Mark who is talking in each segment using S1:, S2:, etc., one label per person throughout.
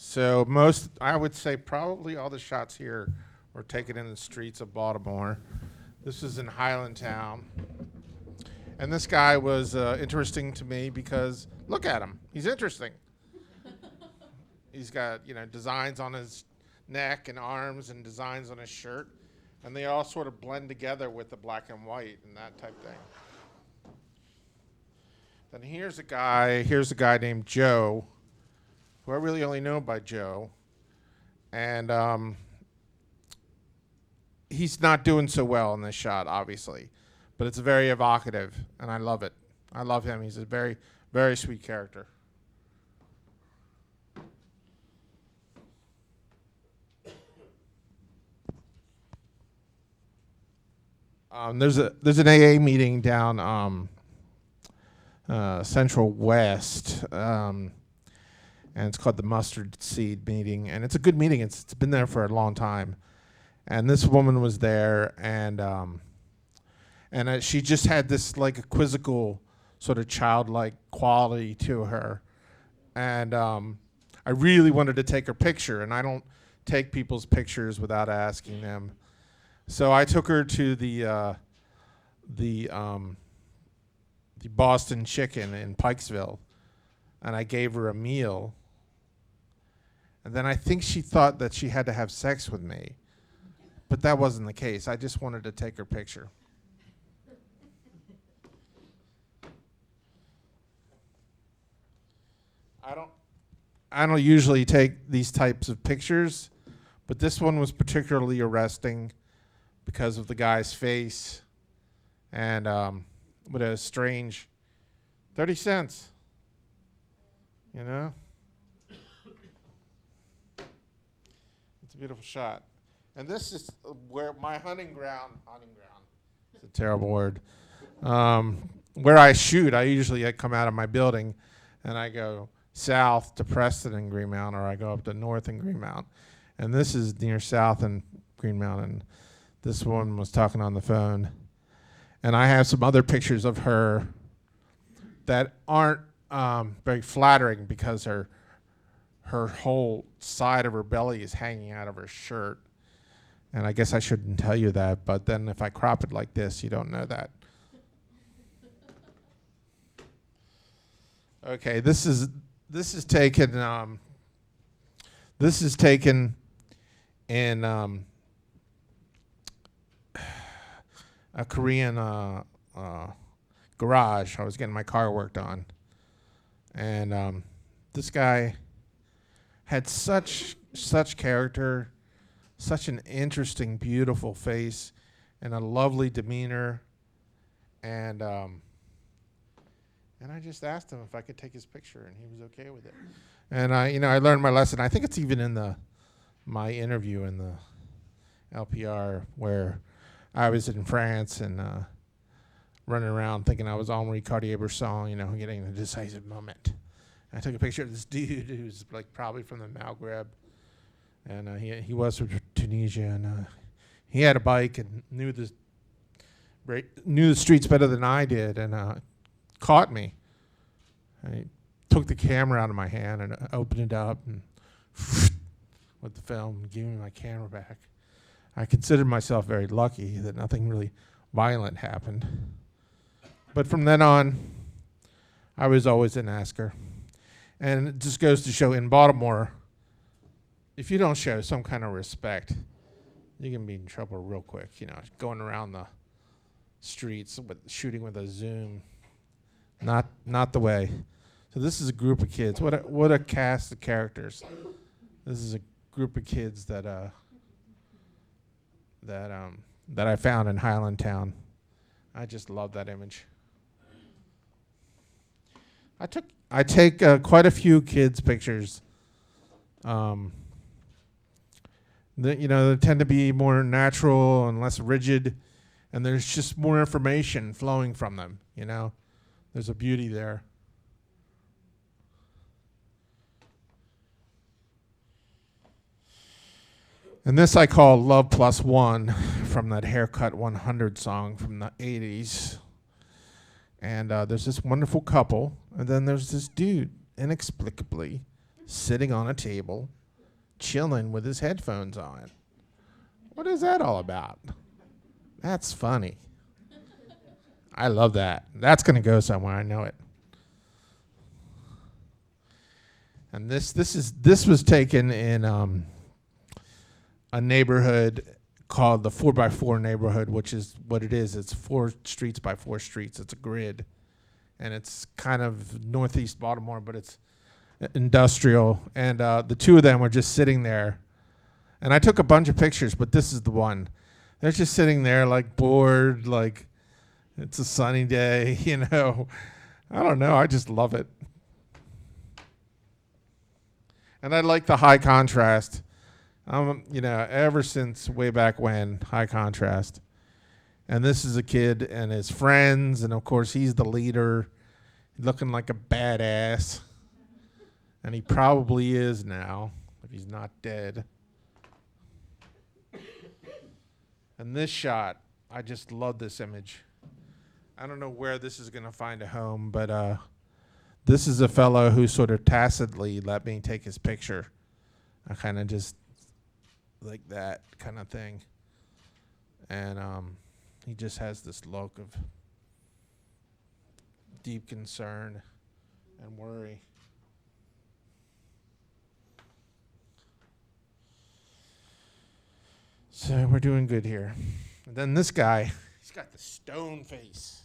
S1: So I would say probably all the shots here were taken in the streets of Baltimore. This is in Highlandtown. And this guy was interesting to me because look at him. He's interesting. He's got, designs on his neck and arms and designs on his shirt. And they all sort of blend together with the black and white and that type thing. Then here's a guy named Joe, who I really only know by Joe. And he's not doing so well in this shot, obviously. But it's very evocative, and I love it. I love him. He's a very, very sweet character. There's an AA meeting down Central West, and it's called the Mustard Seed Meeting, and it's a good meeting. It's been there for a long time, and this woman was there, and she just had this like a quizzical sort of childlike quality to her, and I really wanted to take her picture, and I don't take people's pictures without asking them. So I took her to the Boston Chicken in Pikesville, and I gave her a meal. And then I think she thought that she had to have sex with me, but that wasn't the case. I just wanted to take her picture. I don't usually take these types of pictures, but this one was particularly arresting because of the guy's face and with a strange 30 cents, It's a beautiful shot. And this is where my hunting ground, it's a terrible word, where I shoot. I usually come out of my building and I go south to Preston and Greenmount, or I go up to north in Greenmount. And this is near south in Greenmount, and this woman was talking on the phone. And I have some other pictures of her that aren't very flattering because her whole side of her belly is hanging out of her shirt. And I guess I shouldn't tell you that, but then if I crop it like this, you don't know that. Okay, this is taken in a Korean garage. I was getting my car worked on, and this guy had such character, such an interesting, beautiful face, and a lovely demeanor, and I just asked him if I could take his picture, and he was okay with it. And I learned my lesson. I think it's even in my interview in the LPR where I was in France and running around thinking I was Henri Cartier-Bresson, getting the decisive moment. I took a picture of this dude who's like probably from the Maghreb, and he was from Tunisia, and he had a bike and knew the streets better than I did, and caught me. And he took the camera out of my hand and opened it up and with the film, gave me my camera back. I considered myself very lucky that nothing really violent happened. But from then on, I was always an asker. And it just goes to show in Baltimore, if you don't show some kind of respect, you can be in trouble real quick. Going around the streets shooting with a zoom. Not the way. So this is a group of kids. What a cast of characters. This is a group of kids that I found in Highlandtown. I just love that image. I take quite a few kids pictures. They tend to be more natural and less rigid, and there's just more information flowing from them. There's a beauty there. And this I call Love Plus One, from that Haircut 100 song from the 80s. And there's this wonderful couple, and then there's this dude, inexplicably sitting on a table, chilling with his headphones on. What is that all about? That's funny. I love that. That's going to go somewhere. I know it. And this was taken in a neighborhood called the 4x4 neighborhood, which is what it is. It's 4 streets by 4 streets. It's a grid. And it's kind of northeast Baltimore, but it's industrial. And the two of them were just sitting there. And I took a bunch of pictures, but this is the one. They're just sitting there like bored, like it's a sunny day, you know. I don't know. I just love it. And I like the high contrast. You know, ever since way back when, high contrast. And this is a kid and his friends, and of course he's the leader, looking like a badass. And he probably is now, if he's not dead. And this shot, I just love this image. I don't know where this is going to find a home, but this is a fellow who sort of tacitly let me take his picture. I kind of just like that kind of thing. And he just has this look of deep concern and worry. So we're doing good here. And then this guy, he's got the stone face.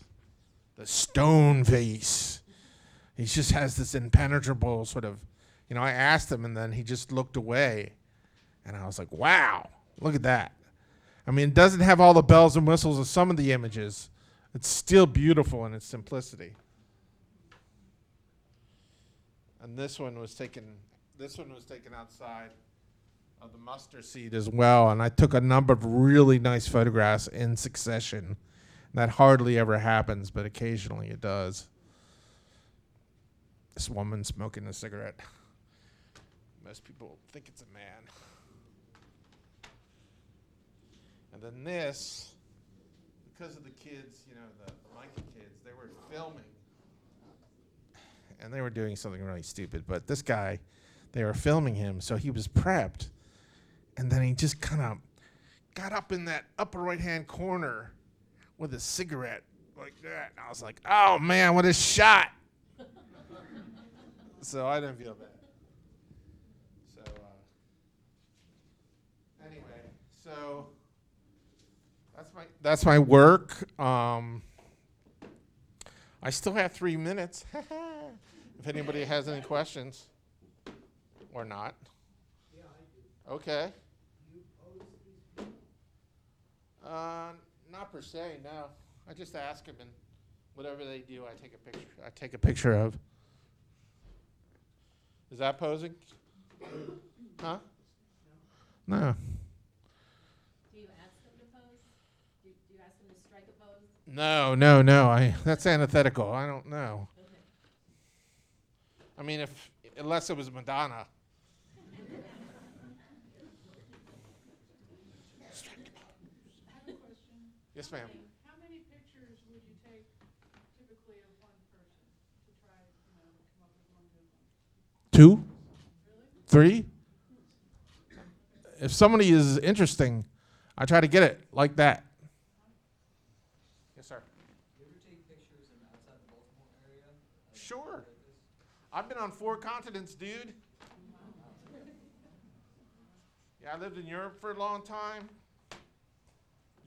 S1: The stone face. He just has this impenetrable sort of, you know, I asked him and then he just looked away. And I was like, wow, look at that. I mean, it doesn't have all the bells and whistles of some of the images. It's still beautiful in its simplicity. And this one was taken outside of the mustard seed as well. And I took a number of really nice photographs in succession. That hardly ever happens, but occasionally it does. This woman smoking a cigarette. Most people think it's a man. And then this, because of the kids, you know, the Micah kids, they were filming. And they were doing something really stupid. But this guy, they were filming him, so he was prepped. And then he just kind of got up in that upper right-hand corner with a cigarette like that. And I was like, oh, man, what a shot. So I didn't feel bad. So anyway, so that's my work. I still have 3 minutes. If anybody has any questions or not.
S2: Yeah, I do.
S1: Okay.
S2: Do you pose these people?
S1: Not per se, no. I just ask them, and whatever they do, I take a picture of. Is that posing? Huh? No.
S3: Do you ask them to pose? Do you ask them to strike a pose?
S1: No. That's antithetical. I don't know.
S3: Okay.
S1: I mean, unless it was Madonna.
S4: I have a question.
S1: Yes, ma'am.
S4: How many pictures would you take typically of one person to try, come up with one good one?
S1: 2?
S4: Really?
S1: 3? If somebody is interesting, I try to get it like that. Yes, sir.
S2: Do you ever take pictures in outside the Baltimore area?
S1: Sure. I've been on 4 continents, dude. Yeah, I lived in Europe for a long time.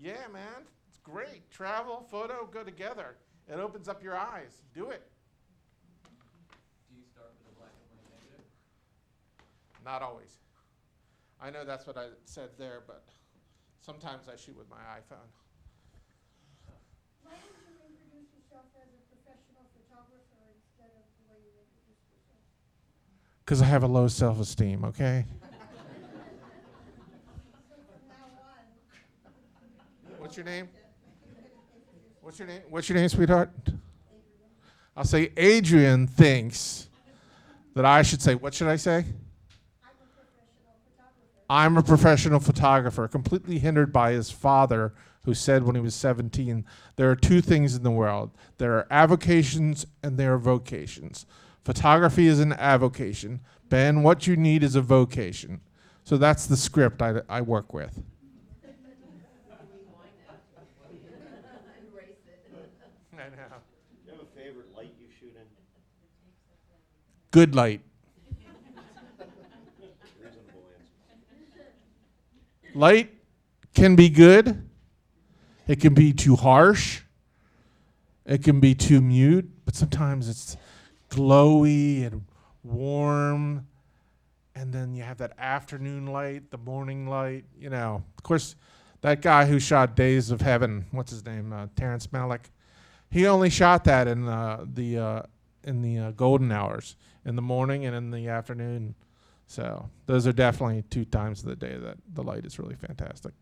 S1: Yeah, man. It's great. Travel, photo, go together. It opens up your eyes. Do it.
S2: Do you start with a black and white negative?
S1: Not always. I know that's what I said there, but sometimes I shoot with my iPhone.
S5: Why didn't you introduce yourself as a professional photographer instead of the way you introduced yourself?
S1: Because I have a low self-esteem, okay?
S5: So from now on,
S1: What's your name? What's your name, sweetheart? I'll say Adrian thinks that I should say, what should I say? I'm a professional photographer, completely hindered by his father, who said when he was 17, there are 2 things in the world. There are avocations and there are vocations. Photography is an avocation. Ben, what you need is a vocation. So that's the script I work with. I know.
S6: Do you have a favorite light you shoot in?
S1: Good light.
S6: Reasonable answer.
S1: Light can be good. It can be too harsh. It can be too mute, but sometimes it's glowy and warm. And then you have that afternoon light, the morning light. You know, of course, that guy who shot Days of Heaven, what's his name, Terrence Malick, he only shot that in the golden hours, in the morning and in the afternoon. So those are definitely 2 times of the day that the light is really fantastic.